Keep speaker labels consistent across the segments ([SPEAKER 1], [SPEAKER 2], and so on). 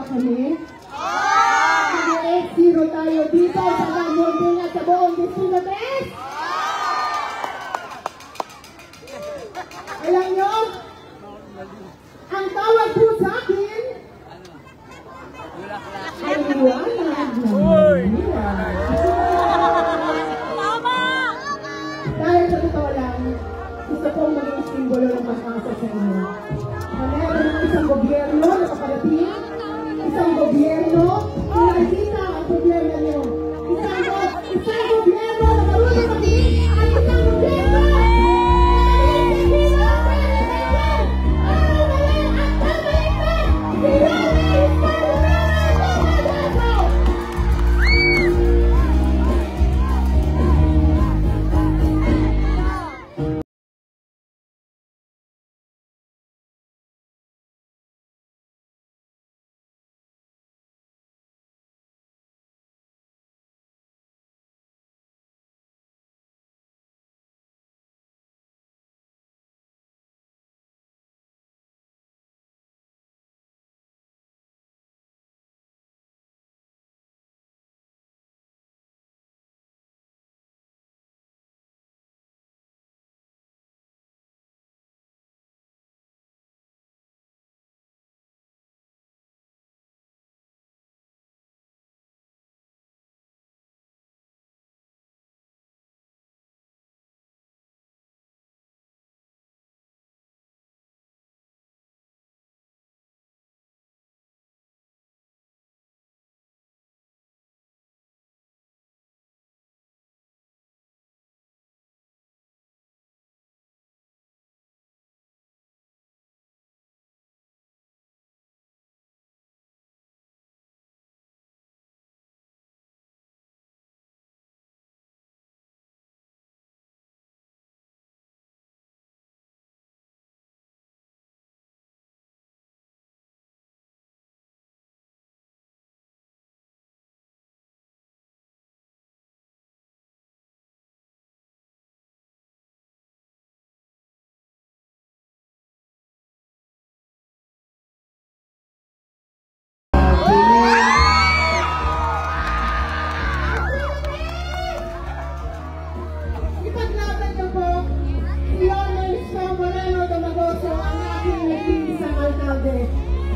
[SPEAKER 1] kami? Mag-X0 tayo dito sa Lagunding at sa buong Distrito 3? Alam nyo, ang tawag po sa akin ay liwanag ng liwanag. Dahil sa totoo lang, gusto kong maging simbolo ng pag-asa sa inyo. Na meron ng isang gobyerno na kaparating, isang gobyerno na nakikita ang problema nyo. Isang gobyerno na marunong maging at isang gobyerno na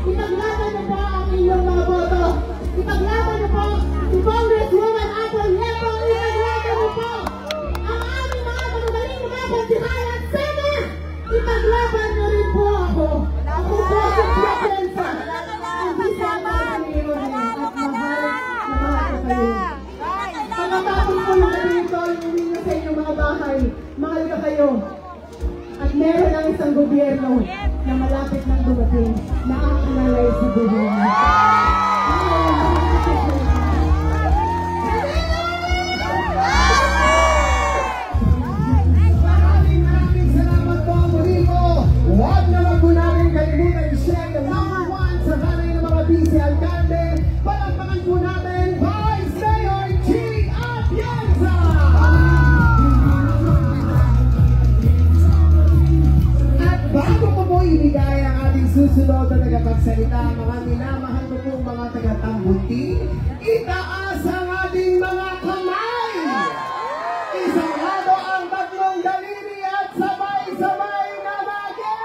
[SPEAKER 1] ipaglaban mo po ang inyong mga boto. Ipaglaban mo po si Congresswoman Apple Nieto. Ipaglaban mo po ang aming mga magagaling lumaban si Ryan Sena. Ipaglaban mo rin po ako. Ako po si Piacenza. Hindi sa mga at mahal na kayo. Pagkatapos ko yung ganito, inumin nyo sa inyong mga bahay. Mahal ka kayo. At meron lang isang gobyerno na malapit ng dumating na ang alalay sa gobyerno. Maraming salamat po ang muli ko. Huwag naman po namin kalimutan i-share the number 1 sa kanay ng mga busy alkalde. Palakpakan po namin Vice Mayor Ching Atienza! Bago ko po ibigay ang ating susunod na tagapagsalita, mga minamahal ko pong mga taga-Tambuti, itaas ang ating mga kamay! Isang lado ang tatlong daliri at sabay-sabay na bagay!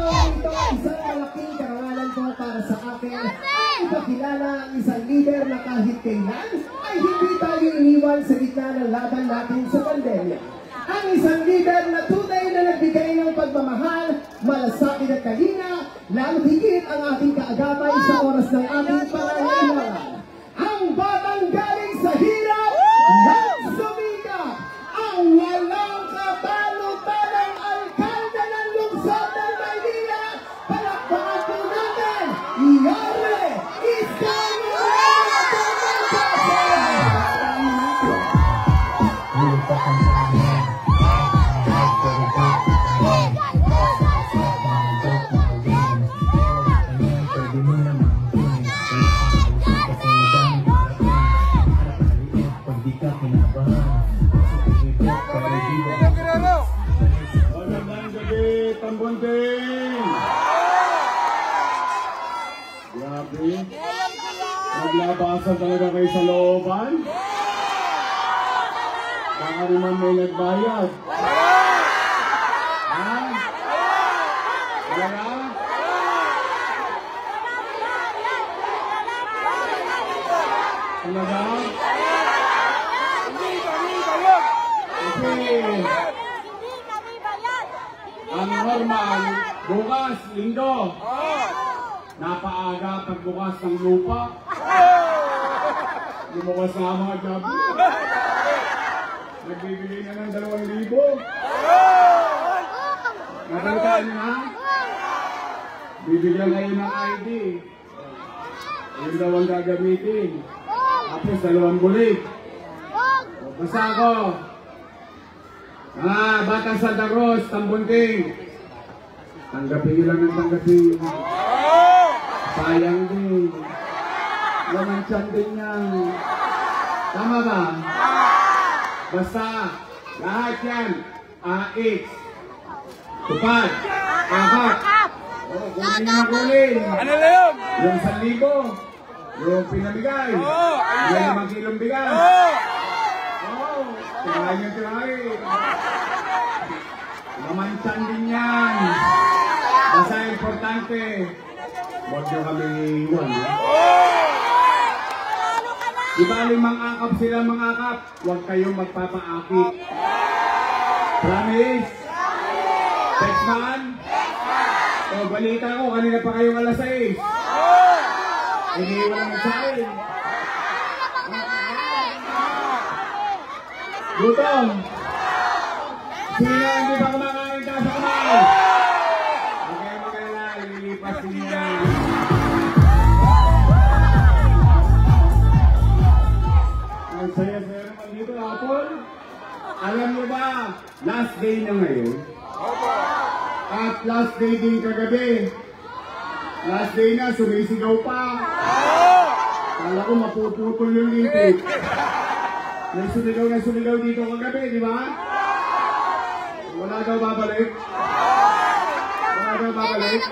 [SPEAKER 1] Ito ay isang malaking karangalan po para sa akin. Ipakilala ang isang leader na kahit kailan ay hindi tayo iniwan sa gitna ng laban natin sa pandemya. Ang isang leader na tunay na nagbigay ng pagmamahal, malasakit at kalina, lalo higit ang ating kaagapay sa oras ng ating pangangailangan. Ang batang galing sa hirap, nagsumikap, ang walang kabalutan ng alkalde ng lungsod ng Maynila. Palakpakan po natin, Yorme Iskandar! Thank you.
[SPEAKER 2] Asa talaga kayo sa looban? Baka naman may nagbayad. Ha? Wala? Talaga? Okay. Ang normal, bukas, linggo. Napaaga pagbukas ng lupa. Lumukas na ang mga job. Nagbibigay na ng 2,000. Natalitaan niyo na? Bibigyan kayo ng ID. Ayun daw ang gagamitin. Tapos 2 bulig. Basta ako. Batang Santa Cruz, Tambunting. Tanggapin nyo lang ng tanggapin. Sayang din. Laman tiyan din yan. Tama ba? Basta, lahat yan. AX. Tupad. Akat. Kunin nyo na kunin.
[SPEAKER 3] Ano na yun?
[SPEAKER 2] Yung 1,000. Yung pinamigay. Yung 5 kilong bigay. Tirahin yung tirahin. Laman tiyan din yan. Basta importante. Huwag nyo kami iwan. Di ba limang akap sila mga akap? Huwag kayong magpapaakit. Promise? Text man? O balita ko, kanina pa kayong alas 6. Iniiwan ang nagsain. Gutom! Sino hindi pa kumakain taas sa kamay? Huwag kayong mag-alala, lilipas niya. Ang saya-saya naman dito, Apol. Alam mo ba, last day na ngayon. At last day din kagabi. Last day na, sumisigaw pa. Kala ko mapuputol yung lipit. May sumigaw dito kagabi, di ba? Wala daw babalik. Wala daw babalik.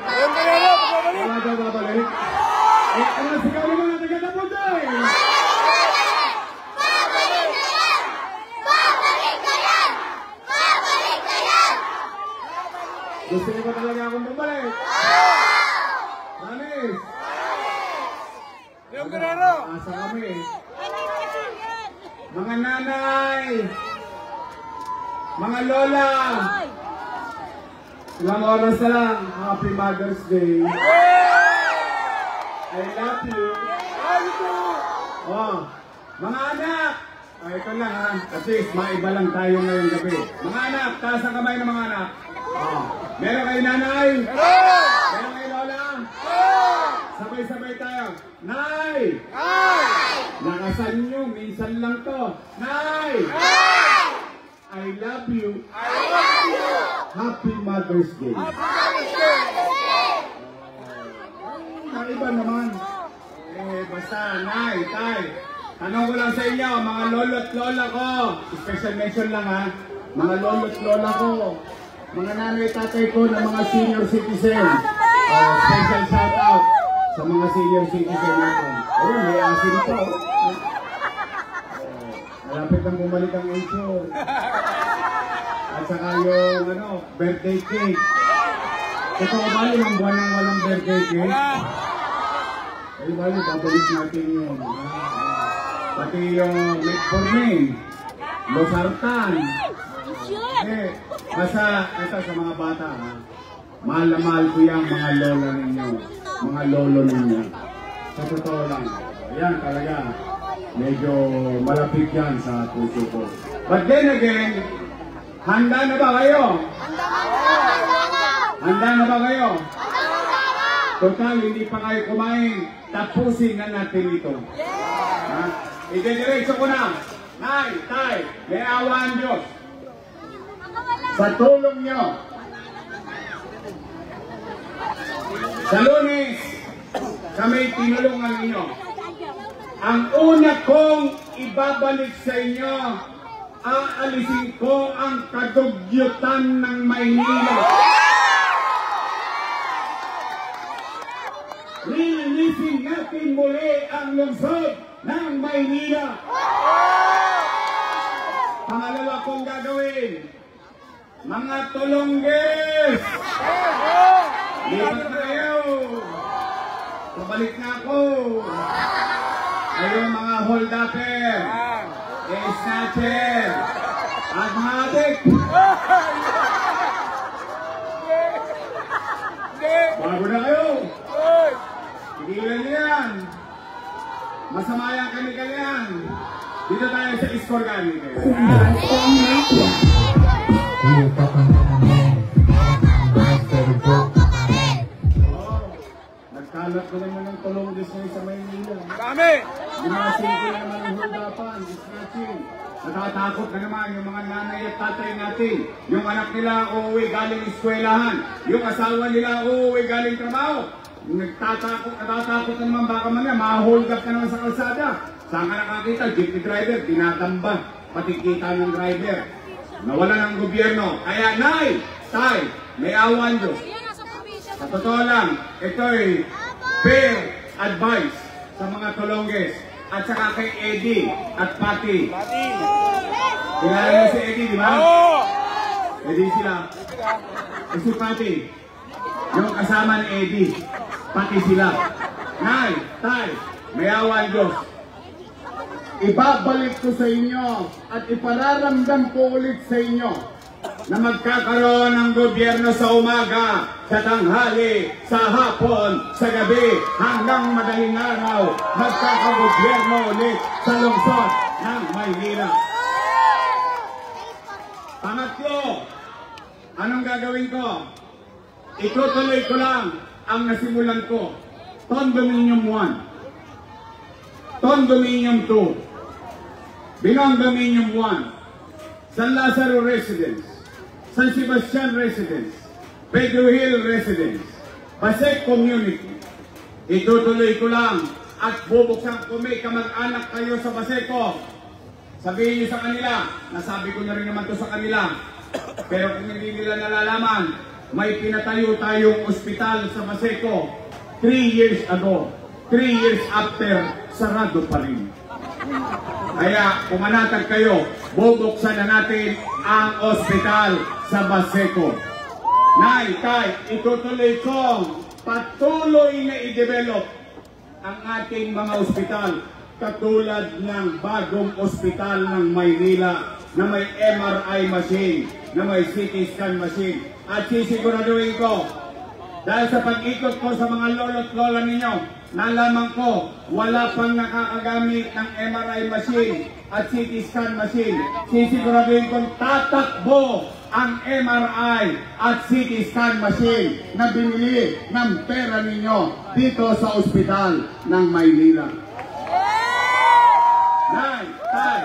[SPEAKER 2] Wala daw babalik. Eh, ano sigaw naman ang taga-tapos eh? Gusto niyo ba talaga akong bumalik? Promise?
[SPEAKER 3] Yung Guerrero!
[SPEAKER 2] Asa kami. Mga nanay! Mga lola! Ilang oras na lang. Happy Mother's Day. I love you. Oh, mga anak! Ay, ito lang ha. At least, maiba lang tayo ngayong gabi. Mga anak, taas ang kamay ng mga anak. Oh. Meron kayo nanay? Meron kayo lola? Sabay-sabay tayo. Nay! Lakasan nyo, minsan lang to. Nay! I love you. Happy Mother's Day. Iba naman. Basta, Nay, Tay. Tanong ko lang sa inyo, mga lolo't lola ko. Special mention lang ha. Mga lolo't lola ko. Mga nanay tatay ko na mga senior citizen. Special shout out sa mga senior citizen natin. Oh, may asin pa. Malapit nang bumalik ang age. At saka yung birthday cake. Ito ba limang buwan nang walang birthday cake? Ay bali, babalik natin yun. Pati yung metformin, losartan. Basta ito sa mga bata. Mahal na mahal ko yung mga lola ninyo. Mga lolo ninyo. Sa totoo lang. Ayan talaga. Medyo malapit yan sa puso ko. But then again, handa na ba kayo? Handa na ba kayo? Total, hindi pa kayo kumain. Tapusin na natin ito. Ide-diretso ko na. Nay, tay, may awa ang Diyos. Sa tulong nyo. Sa Lunes, kami tinulungan ninyo. Ang una kong ibabalik sa inyo, aalisin ko ang kadugyutan ng Maynila. Lilinisin natin muli ang lungsod ng Maynila. Pangalawa kong gagawin, mga tulongges, lipat na kayo. Pabalik na ako. Ayong mga hold-upper, snatcher, at mga adik. Bago na kayo. Tigilan niyo yan. Masama yan kami kanyan. Dito tayo sa Iscorgan. Nagkalat ko naman ng tulongges ngayon sa Maynila.
[SPEAKER 3] Kami!
[SPEAKER 2] Ginasin ko naman ang hold-upan, snatching. Natatakot na naman yung mga nanay at tatay natin. Yung anak nila uuwi galing eskwelahan. Yung asawa nila uuwi galing trabaho. Natatakot na naman baka mamaya, ma-hold up ka naman sa kalsada. Saan ka nakakita? Jeepney driver, tinatamba. Pati kita ng driver. Nawala ng gobyerno. Kaya, Nay, Tay, may awan Diyos. Sa totoo lang, ito'y fair advice sa mga tulongges. At saka kay Eddie at Patty. Kilala niyo si Eddie, di ba?
[SPEAKER 3] Oo!
[SPEAKER 2] Eddie sila. E si Patty, yung kasama ni Eddie, Patty sila. Nay, Tay, may awan Diyos. Ibabalik ko sa inyo at ipararamdam ko ulit sa inyo na magkakaroon ng gobyerno sa umaga, sa tanghali, sa hapon, sa gabi, hanggang madaling araw, magkakagobyerno ulit sa lungsod ng Maynila. Pangatlo, anong gagawin ko? Itutuloy ko lang ang nasimulan ko. Condominium 1, Condominium 2, Binondominium 1, San Lazaro Residence, San Sebastian Residence, Pedro Hill Residence, Pasek Community. Itutuloy ko lang at bubuksan ko may kamag-anak kayo sa Paseco. Sabihin niyo sa kanila, nasabi ko na rin naman to sa kanila, pero kung hindi nila nalalaman, may pinatayo tayong ospital sa Paseco 3 years ago. 3 years after, sarado pa rin. Kaya pumanatag kayo, bubuksan na natin ang ospital sa Paseco. Nay, Tay, itutuloy kong patuloy na i-develop ang ating mga ospital katulad ng bagong ospital ng Maynila na may MRI machine, na may CT scan machine. At sisiguraduhin ko, dahil sa pag-ikot ko sa mga lolo't lola ninyo, nalaman ko, wala pang nakakagamit ng MRI machine at CT scan machine. Sisiguraduhin kong tatakbo ang MRI at CT scan machine na binili ng pera ninyo dito sa ospital ng Maynila. Nay, Tay,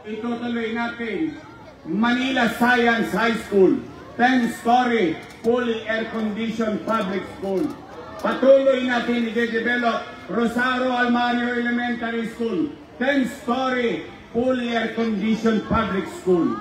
[SPEAKER 2] itutuloy natin Manila Science High School, 10-story, fully air-conditioned public school. Patuloy natin i-develop Rosario Almario Elementary School, 10-story, fully air-conditioned public school.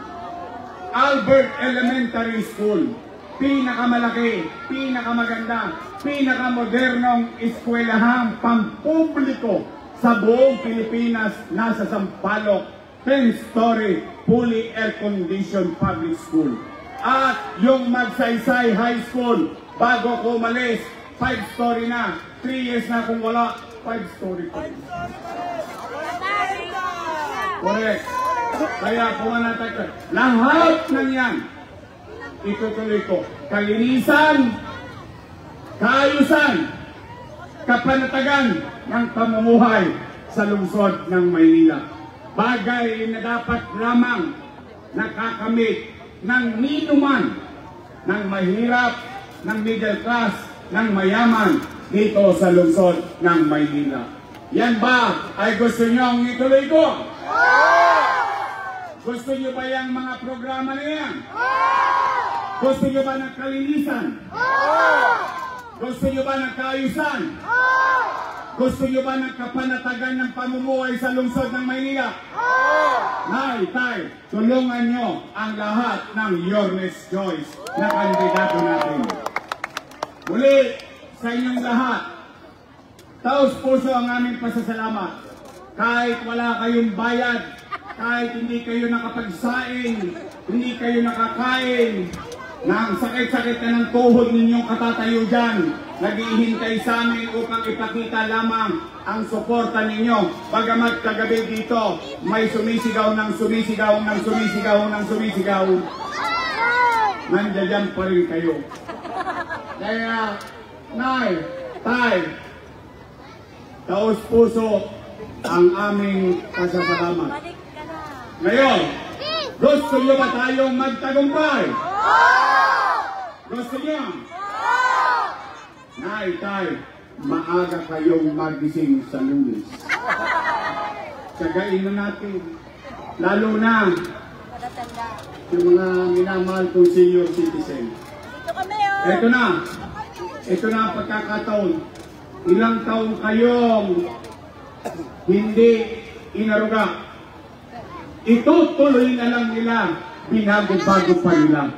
[SPEAKER 2] Albert Elementary School, pinakamalaki, pinakamaganda, pinakamodernong eskwelahang pampubliko sa buong Pilipinas, nasa Sampaloc, 10-story, fully air-conditioned public school. At yung Magsaysay High School, bago ko umalis, 5-story na. 3 years na kung wala, 5-story pa. Correct. Kaya pumanatag ka. Lahat ng yan, itutuloy ko. Kalinisan, kaayusan, kapanatagan ng pamumuhay sa lungsod ng Maynila. Bagay na dapat lamang nakakamit ng ninuman, ng mahirap, ng middle class, ng mayaman dito sa lungsod ng Maynila. Yan ba ay gusto nyo ituloy ko? Gusto nyo ba yung mga programa na yan? Gusto nyo ba ng kalinisan? Gusto nyo ba ng kaayusan? Gusto nyo ba ng kapanatagan ng pamumuhay sa lungsod ng Maynila? Nay, Tay, tulungan nyo ang lahat ng Yormes Choice na kandidato natin. Muli, sa inyong lahat, taos puso ang aming pasasalamat kahit wala kayong bayad, kahit hindi kayo nakapagsaing, hindi kayo nakakain, na ang sakit-sakit na ng tuhod ninyong katatayo dyan, naghihintay sa amin upang ipakita lamang ang suporta ninyo. Bagamat kagabi dito, may sumisigaw ng sumisigaw ng sumisigaw ng sumisigaw, nandiyan pa rin kayo. Kaya, Nay, Tay, taos puso ang aming pasasalamat. Ngayon, gusto nyo ba tayong magtagumpay? Gusto nyo? Nay, Tay, maaga kayong magising sa Lunes. Tsagain na natin. Lalo na yung mga minamahal kong senior citizen. Ito na ang pagkakataon. Ilang taon kayong hindi inaruga. Itutuloy na lang nila, binago-bago pa nila.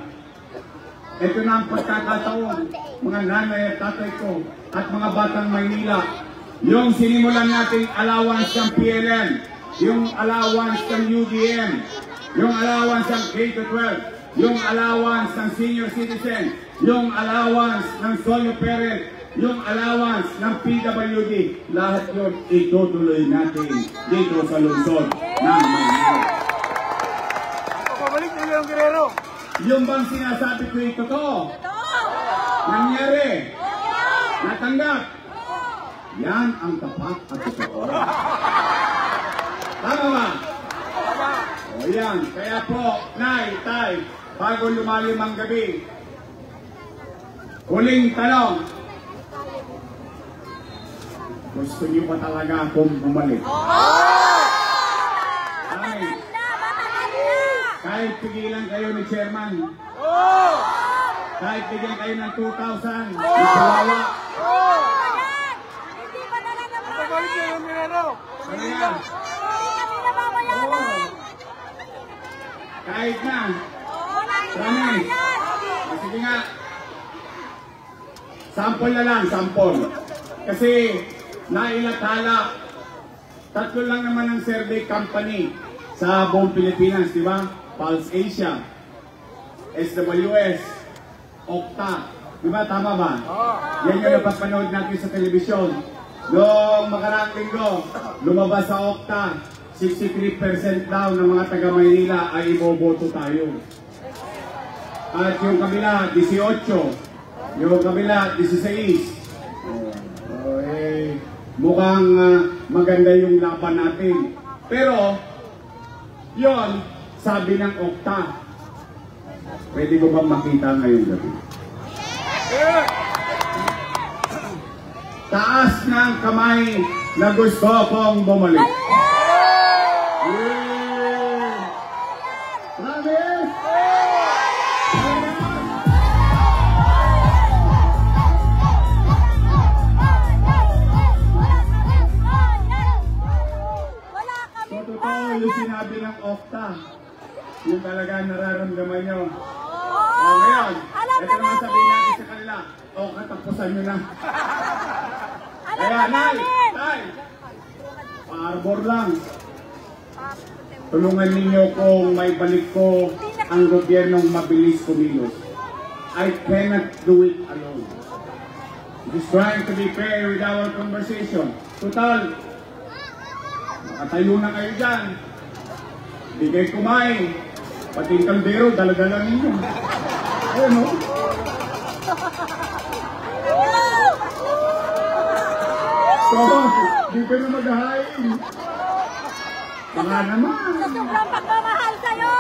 [SPEAKER 2] Ito na ang pagkakataon, mga nanay at tatay ko, at mga batang Maynila. Yung sinimulan nating allowance ng PLN, yung allowance ng UDM, yung allowance ng K-12, yung allowance ng senior citizen, yung allowance ng solo parent, yung allowance ng PWD, lahat yun itutuloy natin dito sa lungsod ng Maynila.
[SPEAKER 3] Pabalik na yung Guerrero.
[SPEAKER 2] Yung bang sinasabi ko ito to? Nangyari? Natanggap? Yan ang tapat at totoo. Tama ba? O yan. Kaya po, Nay, Tay, bago lumalim ang gabi, huling tanong, gusto niyo pa talaga akong bumalik? Ay, kahit pigilan kayo ni Chairman, kahit bigyan kayo ng 2,000, isawawa.
[SPEAKER 3] Pabalik na yung Guerrero.
[SPEAKER 2] Ano yan? Kahit na. Promise. Sige nga. Sample na lang, sample. Kasi nailathala, 3 lang naman ang survey company sa buong Pilipinas, di ba? Pulse Asia, SWS, Okta. Di ba? Tama ba? Yan yung napapanood natin sa telebisyon. Noong makaraang linggo, lumabas sa Okta, 63% daw ng mga taga-Maynila ay iboboto tayo. At yung kabila, 18. Yung kabila, 16. Mukhang maganda yung laban natin. Pero, yon sabi ng Okta. Pwede ko bang makita ngayong gabi? Taas ng kamay na gusto kong bumalik. Promise! So, totoo yung sinabi ng Okta. Yung talaga nararamdaman nyo. O ngayon, ito naman sabihin natin sa kanila. O, katapusan nyo na. Kaya, Nay, Tay, pa-arbor lang. Tulungan ninyo kung may balik ko ang gobyernong mabilis kumilos. I cannot do it alone. Just trying to be fair with our conversation. Total, makatayo na kayo dyan. Bigay kumain. Pati yung kaldero, dala-dala ninyo. Ayun, no? So, di ka na maghahain. Baka naman.
[SPEAKER 4] Sa sobrang pagmamahal sa'yo!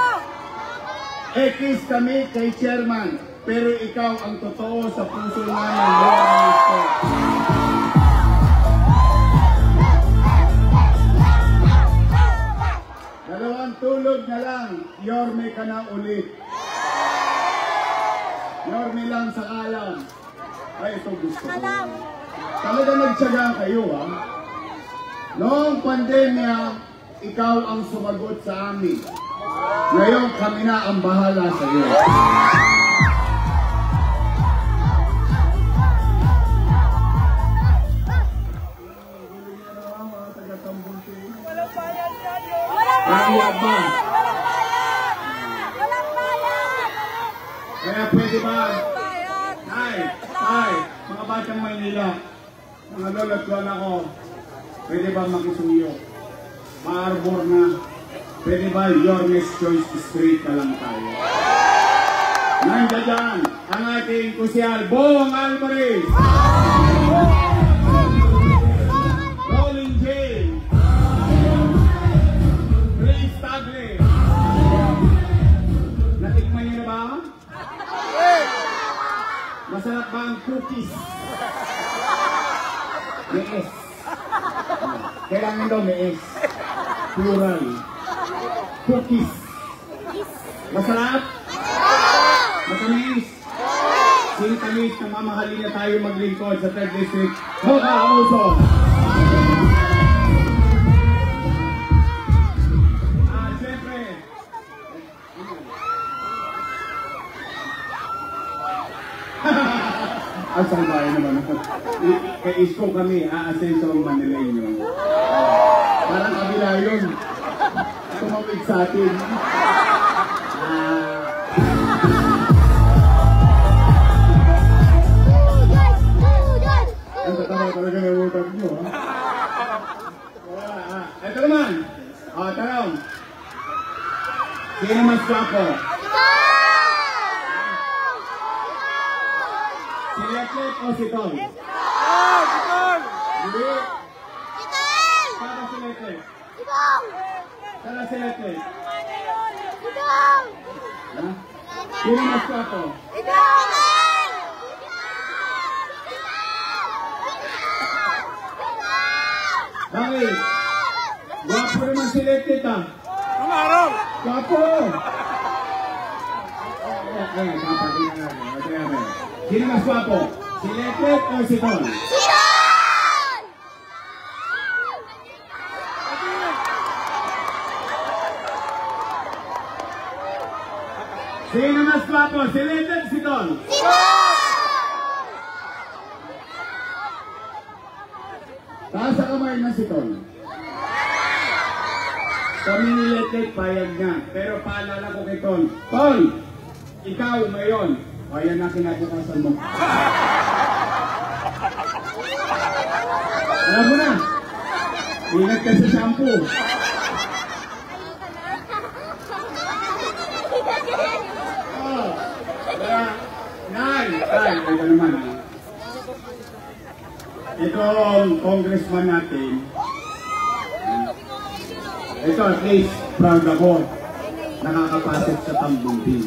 [SPEAKER 2] Ekis kami kay Chairman, pero ikaw ang totoo sa puso namin. Minister. Dalawang tulog na lang, Yorme ka na ulit. Yorme lang sa kalam. Ay, ito gusto ko. Talaga nagtsaga kayo, ha? Noong pandemya, ikaw ang sumagot sa amin. Ngayon, kami na ang bahala sa iyo. Kaya ba?
[SPEAKER 4] Walang bayad! Walang bayad!
[SPEAKER 2] Kaya pwede ba?
[SPEAKER 4] Bayad!
[SPEAKER 2] Ay, mga batang Maynila, mga lolo't lola ko, pwede ba makisuyo? Maarbor na. Pwede ba your next choice straight na lang tayo? Nandiyan dyan ang ating kusyal, Bong Alvarez, Rolling James, Ray Stagle. Natikman niyo na ba? Masarap ba ang cookies? May S. Kailangan daw may S. Plural. Cookies. Masarap? Matamis? Sintamis na mamahalin na tayo maglingkod sa 3rd District. Hoka Amuso! Siyempre, ang salbahe naman ako. Kay Isko kami, aasenso ang Manileño. Parang kabila yun. Tumawid sa atin. Ang tatawa talaga ng utak nyo, ha? Ito naman. Tanong. Sino mas guwapo? Si Leclet o si Tol?
[SPEAKER 3] Tol!
[SPEAKER 2] Hindi. Para si Leclet. Para si Leclet. Ha? Sino mas guwapo? Bakit? Guwapo naman si Leclet, ha?
[SPEAKER 3] Ano araw?
[SPEAKER 2] Guwapo! Ay, papatin na natin. Sino mas guwapo? Si Leclet o si Tol? Sino mas guwapo? Si Leclet o si Tol? Taas sa kamay na si Tol. Kami ni Leclet payag na. Pero paalala ko kay Tol. Tol! Ikaw ngayon. O yan na kinabukasan mo. Alam mo na. Ingat ka sa shampoo. Nay, ito naman. Itong congressman natin. Ito at least proud ako. Nakakapasok sa tambumpin.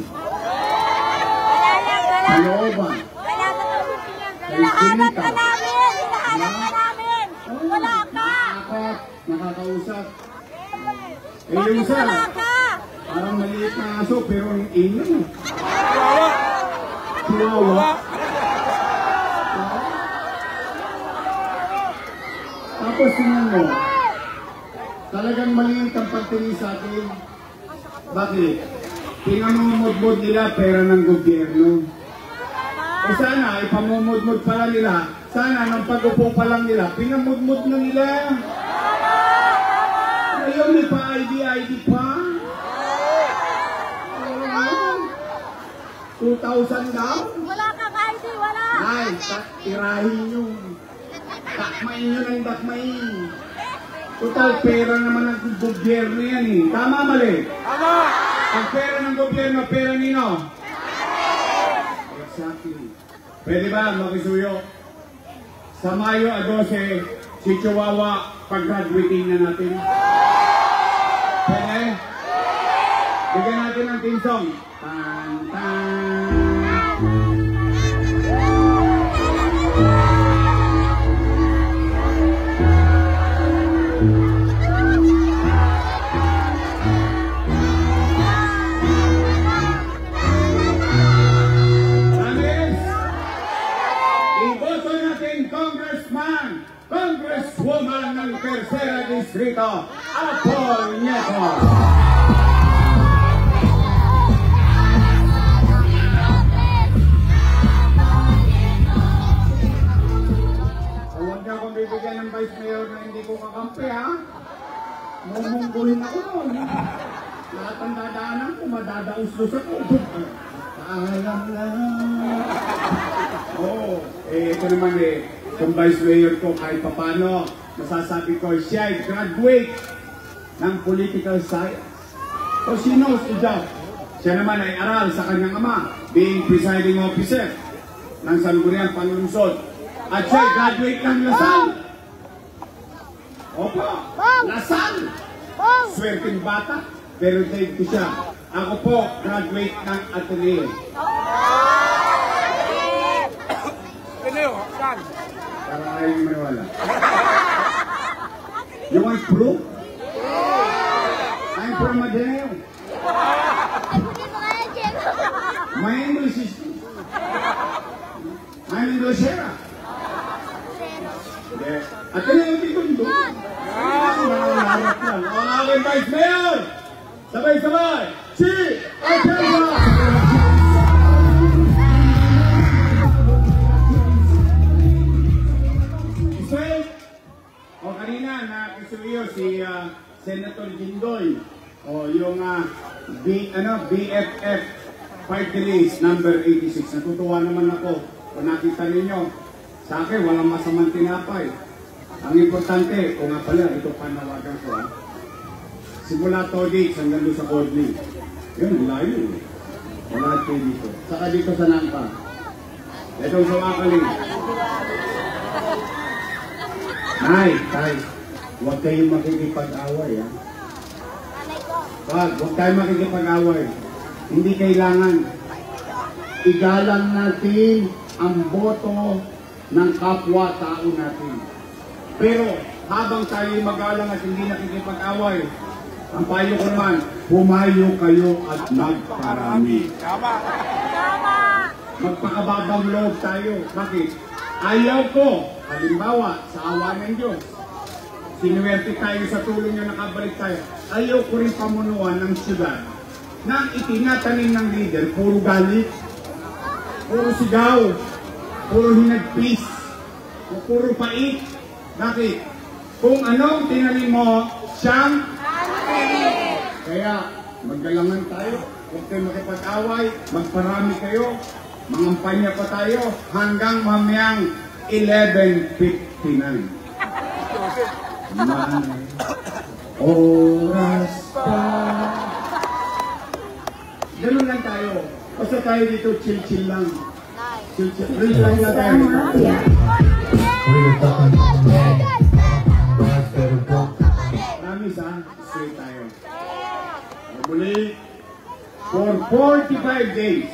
[SPEAKER 2] Sa looban.
[SPEAKER 4] Wala ka hinahanap ka namin! Hinahanap ka namin! Wala ka!
[SPEAKER 2] Nakakausap. Eh
[SPEAKER 4] Bakit
[SPEAKER 2] yung isa,
[SPEAKER 4] wala ka?
[SPEAKER 2] parang maliit na aso pero ang ingay. Chihuahua. Tapos tingnan mo, talagang maliit ang pagtingin sa atin. Bakit? Pinamumudmud nila pera ng gobyerno. O sana, ipamumudmud pala nila. Sana, nang pag-upo pa lang nila, pinamudmud na nila. Ngayon, may pa-ID pa. 2,000 daw?
[SPEAKER 4] Wala kang ID, wala!
[SPEAKER 2] Ay, tirahin nyo. Dakmain nyo ng dakmain. Total, pera naman ng gobyerno yan eh. Tama, mali?
[SPEAKER 3] Tama!
[SPEAKER 2] Ang pera ng gobyerno, pera nino? Exactly. Pwede ba makisuyo? Sa Mayo 12, si Chihuahua, pag-graduating na natin. Pwede? Bigyan natin ng team song. Congresswoman ng Tercera Distrito, Apol Nieto. Mumungguhin ako noon. Lahat ang dadaanan ko, madadaus-dus ako. Alam lang. Oo, ito naman kung vice mayor ko kahit papano, masasabi ko siya ay graduate ng political science. So she knows the job. Siya naman ay aral sa kanyang ama, being presiding officer ng Sangguniang Panlungsod. At siya ay graduate ng Lasal. Opo, Lasal. Swerteng bata, pero dahil ko siya. Ako po, graduate ng Ateneo.
[SPEAKER 3] Ateneo, saan?
[SPEAKER 2] Para kayo yung maniwala. You want proof? I'm from Ateneo. My English is good. I'm Englishera. Ateneo dito dito. Nangarap lang. Ang aking vice mayor! Sabay-sabay! Si Ateneo! Israel, o kanina nakisuyo si Senator Jindoy o yung BFF party list number 86. Natutuwa naman ako kung nakita ninyo. Sa akin, walang masamang tinapay. Ang importante, kung nga pala, ito panawagan ko. Simula Todix hanggang doon sa Codley. Yun, layo. Wala kayo dito. Saka dito sa Nangka. Itong sa Makaling. Tay, huwag kayong makikipag-away, ha? Huwag kayong makikipag-away. Hindi kailangan. Igalang natin ang boto ng kapwa-tao natin. Pero habang tayo magalang at hindi nakikipag-away, ang payo ko naman, humayo kayo at magparami.
[SPEAKER 3] Tama.
[SPEAKER 2] Magpakababang loob tayo. Bakit? Ayaw ko, halimbawa, sa awa ng Diyos, sinuwerte tayo sa tulong niya, nakabalik tayo. Ayaw ko rin pamunuan ng syudad na itinatanim ng leader, puro galit, puro sigaw, puro hinagpis, o puro pait. Bakit? Kung anong tinanim mo, siyang kaya maggalangan tayo, huwag kayo makipag-away, magparami kayo, mangampanya pa tayo hanggang mamayang 11:59. May oras pa. Ganun lang tayo. Basta tayo dito, chill-chill lang. Chill-chill. Real lang na tayo. Promise ha, straight tayo. Muli, for 45 days,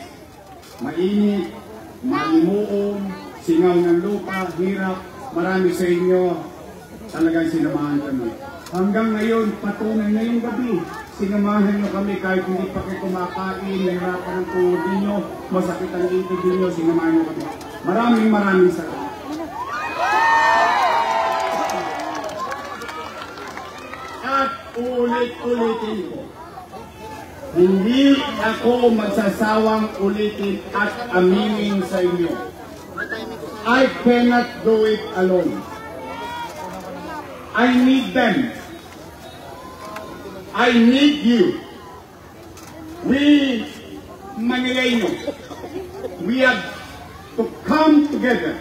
[SPEAKER 2] mainit, malimuon, singaw ng lupa, hirap, marami sa inyo talagang sinamahan kami. Hanggang ngayon, patunay na yung gabi, sinamahan nyo kami kahit hindi pa kayo kumakain, nahirapan ang tuhod ninyo, masakit ang itid ninyo, sinamahan nyo kami. Maraming salamat. At ulit-ulitin ko, hindi ako magsasawang ulitin at aminin sa inyo. I cannot do it alone. I need them. I need you. We Manileños, we have to come together.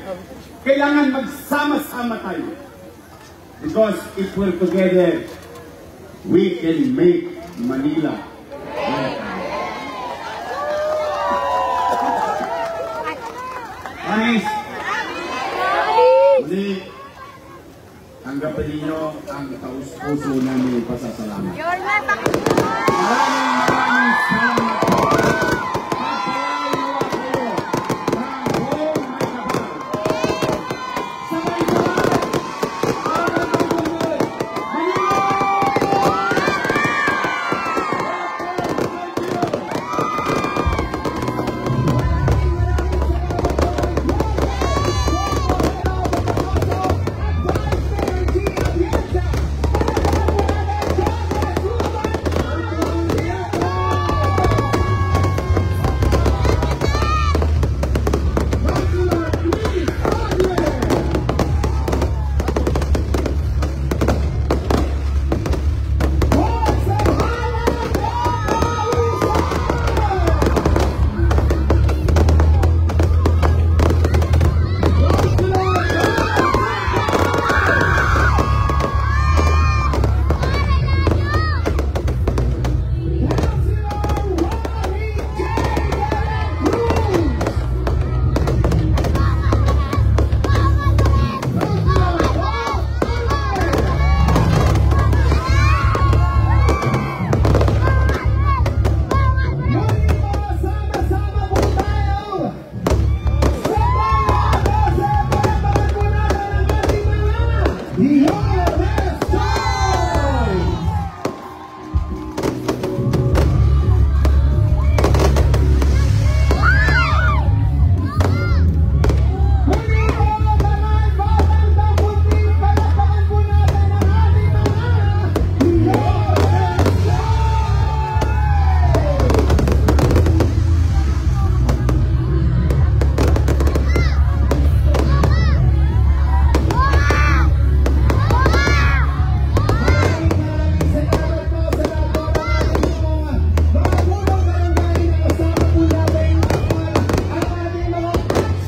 [SPEAKER 2] Kailangan magsama-sama tayo. Because if we're together, we can make Manila. Guys, muli, tanggapin ninyo ang taus-puso namin pasasalamat.